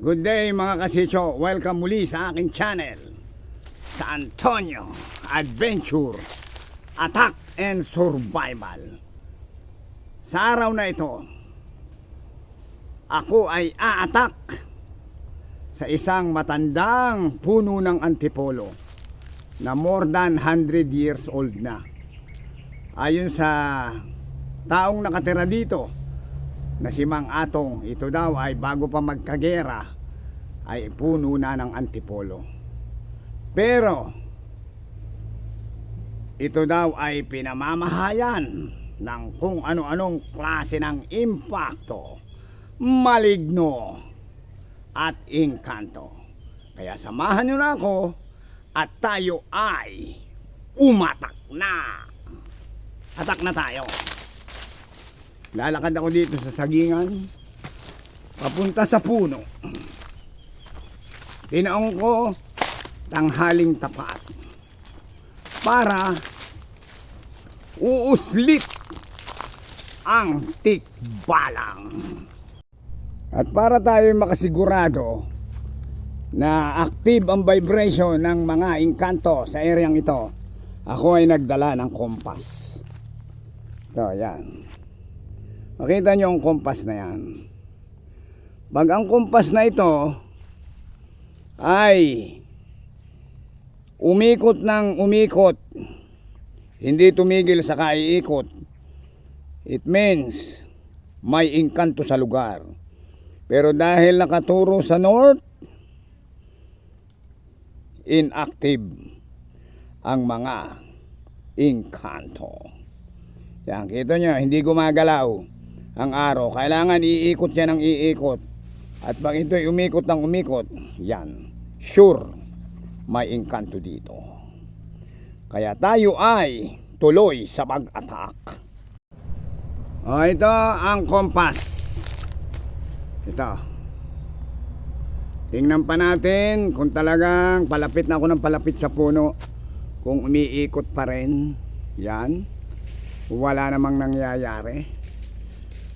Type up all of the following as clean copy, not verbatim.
Good day mga kasitso, welcome muli sa aking channel sa Antonio Adventure Attack and Survival. Sa araw na ito, ako ay a-attack sa isang matandang puno ng antipolo na more than 100 years old na. Ayon sa taong nakatira dito na si Mang Atong, ito daw ay bago pa magkagera ay puno na ng antipolo. Pero ito daw ay pinamamahayan ng kung ano-anong klase ng impakto, maligno at engkanto. Kaya samahan nyo na ako at tayo ay umatak na. Atak na tayo. Lalakad ako dito sa sagingan papunta sa puno. Tinaong ko tanghaling tapat para uuslit ang tikbalang. At para tayo makasigurado na active ang vibration ng mga engkanto sa areang ito, ako ay nagdala ng kompas. Ito, yan. Makita nyo ang kompas na yan. Pag ang kompas na ito ay umikot ng umikot, hindi tumigil sa kaiikot, it means may engkanto sa lugar. Pero dahil nakaturo sa north, inactive ang mga engkanto. Yan, kita nyo, hindi gumagalaw ang araw. Kailangan iikot yan ng iikot. At pag ito'y umikot ng umikot, yan, sure, may engkanto dito. Kaya tayo ay tuloy sa pag-attack. O, ito ang kompas. Ito. Tingnan pa natin kung talagang palapit na ako ng palapit sa puno. Kung umiikot pa rin, yan, wala namang nangyayari.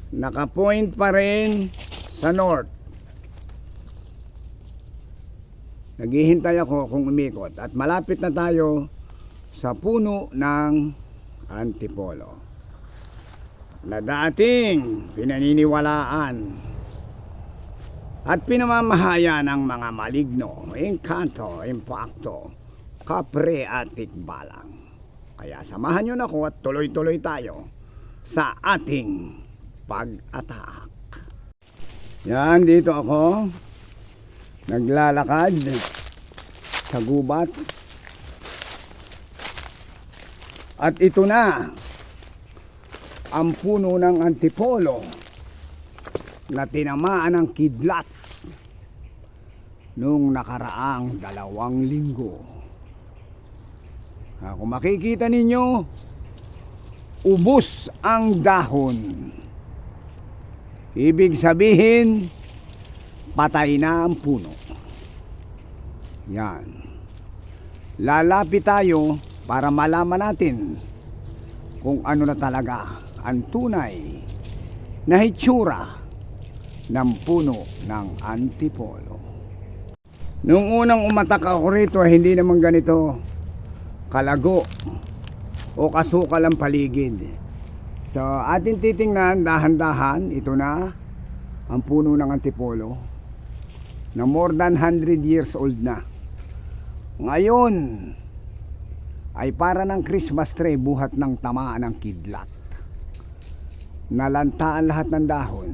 Nakapoint pa rin sa north. Naghihintay ako kung umikot. At malapit na tayo sa puno ng antipolo na dating pinaniniwalaan at pinamamahaya ng mga maligno, engkanto, impakto, kapre at tikbalang. Kaya samahan nyo na ako at tuloy-tuloy tayo sa ating pag-attack. Yan, dito ako naglalakad sa gubat. At ito na ang puno ng antipolo na tinamaan ng kidlat nung nakaraang 2 linggo. Kung makikita ninyo, ubos ang dahon. Ibig sabihin, patay na ang puno. Yan. Lalapit tayo para malaman natin kung ano na talaga ang tunay na hitsura ng puno ng antipolo. Nung unang umatak ako rito, hindi naman ganito kalago o kasukal ang paligid. So atin titingnan dahan-dahan. Ito na ang puno ng antipolo na more than 100 years old na. Ngayon ay para ng Christmas tree buhat ng tamaan ng kidlat. Nalantaan lahat ng dahon.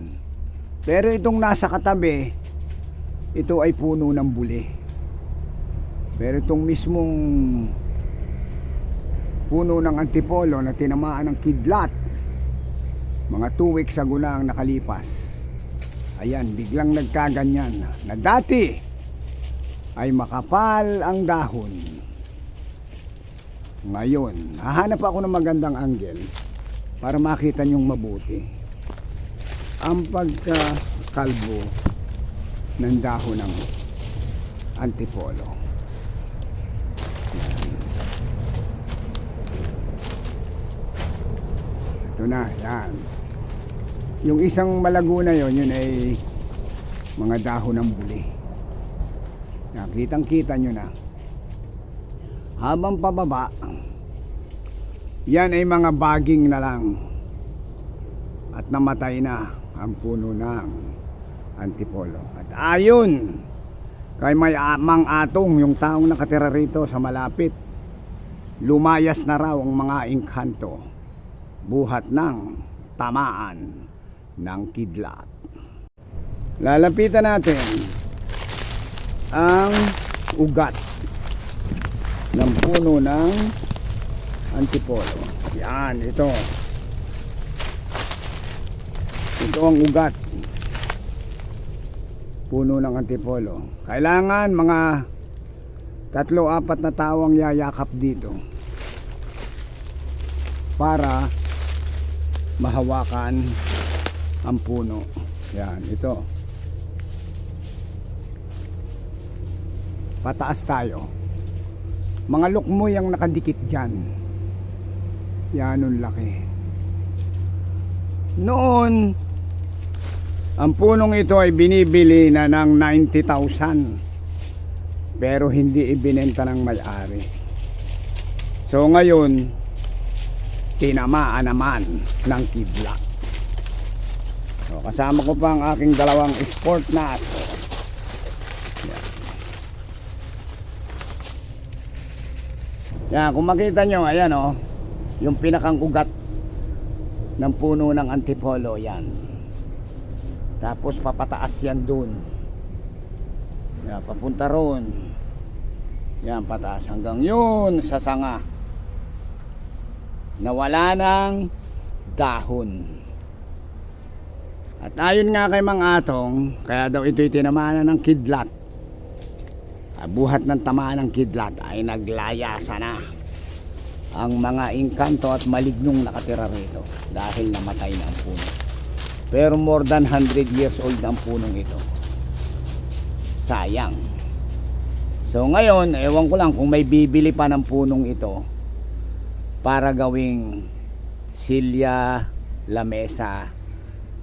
Pero itong nasa katabi, ito ay puno ng buli. Pero itong mismong puno ng antipolo na tinamaan ng kidlat, mga 2 weeks ago na ang nakalipas, ayan, biglang nagkaganyan na dati ay makapal ang dahon. Ngayon, hahanap ako ng magandang angle para makita nyong mabuti ang pagkakalbo ng dahon ng antipolo. Ito na, yan. Yung isang malago na yun ay mga dahon ng buli. Nakitang kita nyo na. Habang pababa, yan ay mga baging na lang. At namatay na ang puno ng antipolo. At ayon kay Mang Atong, yung taong nakatira rito sa malapit, lumayas na raw ang mga engkanto buhat ng tamaan ng kidlat. Lalapitan natin ang ugat ng puno ng antipolo. Yan, ito ang ugat puno ng antipolo. Kailangan mga 3-4 na tawang yayakap dito para mahawakan ang puno. Yan, ito. Pataas tayo. Mga lukmoy ang nakadikit dyan. Yan ang laki. Noon, ang punong ito ay binibili na ng 90,000, pero hindi ibinenta ng may-ari. So ngayon, tinamaan naman ng kidlat. So, kasama ko pa ang aking dalawang sport na aso. Yan, kung makita nyo, ayan o, yung pinakang ugat ng puno ng antipolo, yan. Tapos papataas yan dun. Yan, papunta ron. Yan, pataas hanggang yun sa sanga. Nawala ng dahon. At ayon nga kay Mang Atong, kaya daw ito'y tinamaan ng kidlat. Buhat ng tamaan ng kidlat ay naglayasa na ang mga engkanto at malignong nakatira rito dahil namatay na ang puno. Pero more than 100 years old ang punong ito. Sayang. So ngayon, ewan ko lang kung may bibili pa ng punong ito para gawing silya, lamesa,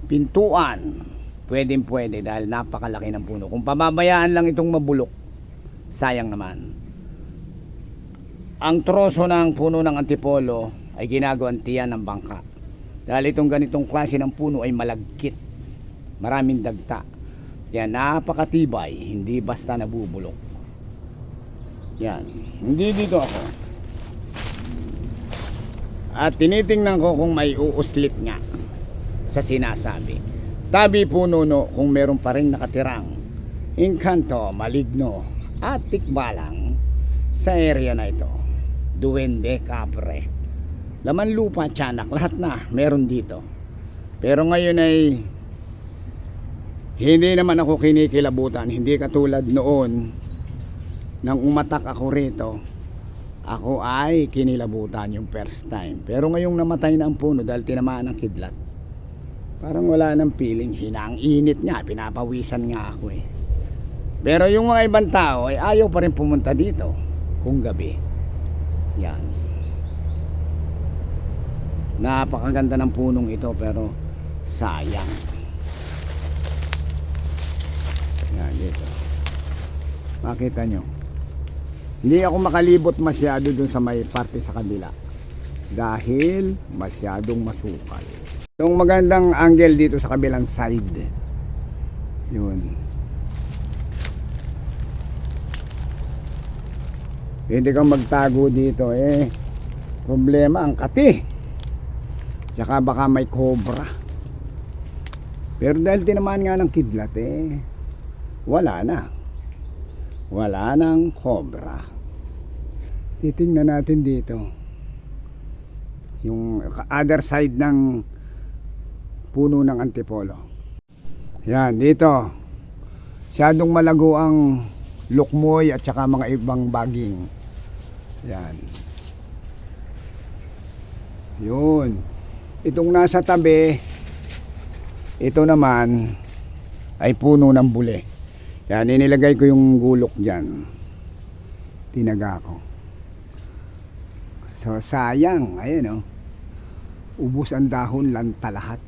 pintuan. Pwedeng pwede dahil napakalaki ng puno. Kung pababayaan lang itong mabulok, sayang naman. Ang troso ng puno ng antipolo ay ginagawang tiyan ng bangka. Dahil itong ganitong klase ng puno ay malagkit. Maraming dagta. Yan, napakatibay. Hindi basta nabubulok. Yan. Hindi dito ako. At tinitingnan ko kung may uuslit nga sa sinasabi. Tabi puno no kung meron pa rin nakatirang engkanto, maligno at tikbalang sa area na ito. Duwende, kapre, laman lupa, tiyanak, lahat na meron dito. Pero ngayon ay hindi naman ako kinikilabutan. Hindi katulad noon nang umatak ako rito, ako ay kinilabutan yung first time. Pero ngayong namatay na ang puno dahil tinamaan ng kidlat, parang wala nang feeling. Ang init nga, pinapawisan nga ako eh. Pero yung mga ibang tao ay ayaw pa rin pumunta dito kung gabi. Yan. Napakaganda ng punong ito pero sayang. Yan dito. Makita nyo. Hindi ako makalibot masyado dun sa may parte sa kabila dahil masyadong masukal. Yung magandang angle dito sa kabilang side. Yun. Hindi kang magtago dito eh. Problema ang kati. Tsaka baka may cobra. Pero dahil tinamaan nga ng kidlat eh, wala na. Wala nang cobra. Titingnan natin dito. Yung other side ng puno ng antipolo. Yan, dito. Masyadong malago ang lukmoy at saka mga ibang baging. Yan. Yun. Itong nasa tabi, ito naman ay puno ng bule. Yan, inilagay ko yung gulok dyan. Tinaga ko. So sayang, ayun oh. Ubos ang dahon, lanta lahat.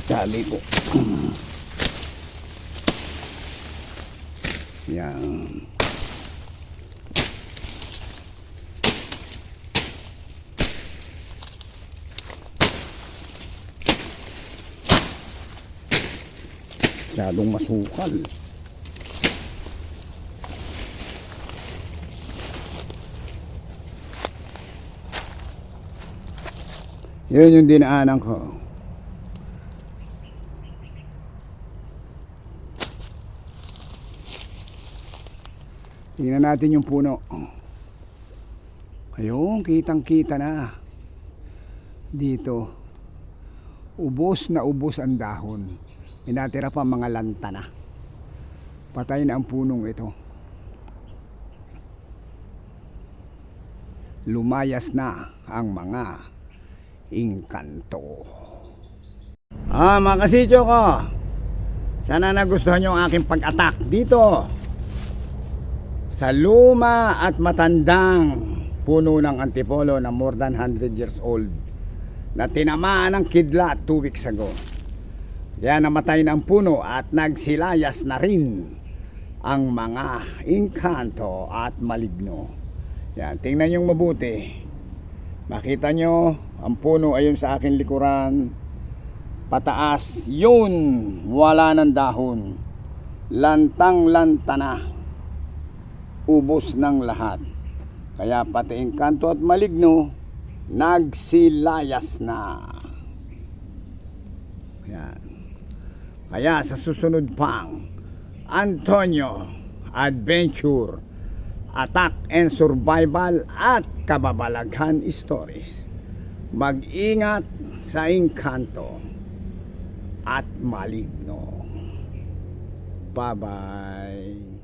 Tali po. Yan. Masyadong masukal. Yun yung dinaanan ko. Tingnan natin yung puno. Ayun, kitang-kita na. Dito. Ubos na ubos ang dahon. Inatira pa mga lanta na. Patay na ang punong ito. Lumayas na ang mga engkanto. Mga kasityo ko, sana nagustuhan nyo ang aking pag-attack dito sa luma at matandang puno ng antipolo na more than 100 years old na tinamaan ng kidlat 2 weeks ago. Kaya namatay ng puno at nagsilayas na rin ang mga engkanto at maligno. Yan, tingnan nyo mabuti. Makita nyo ang puno ayun sa akin likuran. Pataas, yun, wala ng dahon. Lantang-lanta na. Ubos ng lahat. Kaya pati engkanto at maligno nagsilayas na. Yan. Kaya sa susunod pang Antonio Adventure, Attack and Survival at Kababalaghan Stories, mag-ingat sa engkanto at maligno. Bye-bye.